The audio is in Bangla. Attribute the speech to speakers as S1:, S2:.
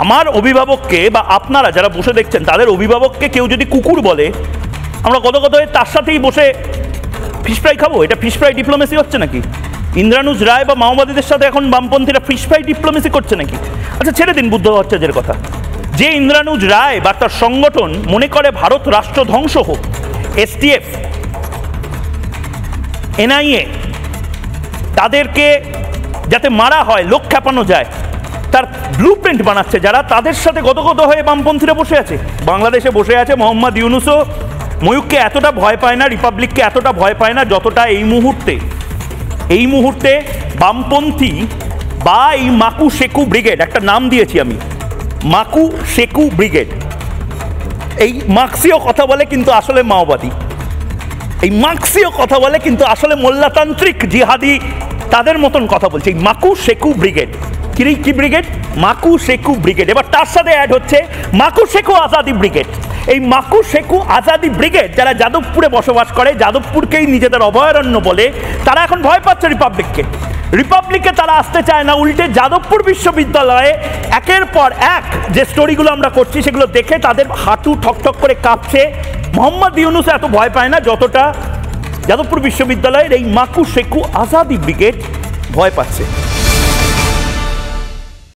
S1: আমার অভিভাবককে বা আপনারা যারা বসে দেখছেন তাদের অভিভাবককে কেউ যদি কুকুর বলে, আমরা কত তার সাথেই বসে ফিশ ফ্রাই খাবো? এটা ফিশ ফ্রাই ডিপ্লোমেসি হচ্ছে নাকি? ইন্দ্রানুজ রায় বা মাওবাদীদের সাথে এখন বামপন্থীরা ফিশ ফ্রাই ডিপ্লোমেসি করছে নাকি? আচ্ছা ছেড়ে দিন বুদ্ধ ভট্টাচার্যের কথা। যে ইন্দ্রানুজ রায় বা তার সংগঠন মনে করে ভারত রাষ্ট্র ধ্বংস হোক, এসটিএফ, এনআইএ, তাদেরকে যাতে মারা হয়, লোক খেপানো যায়, তার ব্লু প্রিন্ট বানাচ্ছে যারা, তাদের সাথে গত হয়ে বামপন্থীরা বসে আছে। বাংলাদেশে বসে আছে মোহাম্মদ ইউনুসও ময়ূককে এতটা ভয় পায় না, রিপাবলিককে এতটা ভয় পায় না, যতটা এই মুহূর্তে বামপন্থী বা এই মাকু শেকু ব্রিগেড, একটা নাম দিয়েছি আমি, মাকু শেকু ব্রিগেড। এই মার্ক্সীয় কথা বলে কিন্তু আসলে মাওবাদী, এই মার্ক্সীয় কথা বলে কিন্তু আসলে মোল্লাতান্ত্রিক জিহাদি, তাদের মতন কথা বলছে। এই মাকু শেকু ব্রিগেড, কি ব্রিগেড? মাকু শেকু ব্রিগেড। এবার তার সাথে অ্যাড হচ্ছে মাকু শেকু আজাদি ব্রিগেড। এই মাকু শেকু আজাদি ব্রিগেড যারা যাদবপুরে বসবাস করে, যাদবপুরকেই নিজেদের অভয়ারণ্য বলে, তারা এখন ভয় পাচ্ছে রিপাবলিককে তারা আসতে চায় না। উল্টে যাদবপুর বিশ্ববিদ্যালয়ে একের পর এক যে স্টোরিগুলো আমরা করছি সেগুলো দেখে তাদের হাঁটু ঠকঠক করে কাঁপছে। মোহাম্মদ ইউনুস এত ভয় পায় না যতটা যাদবপুর বিশ্ববিদ্যালয়ের এই মাকু শেকু আজাদি ব্রিগেড ভয় পাচ্ছে।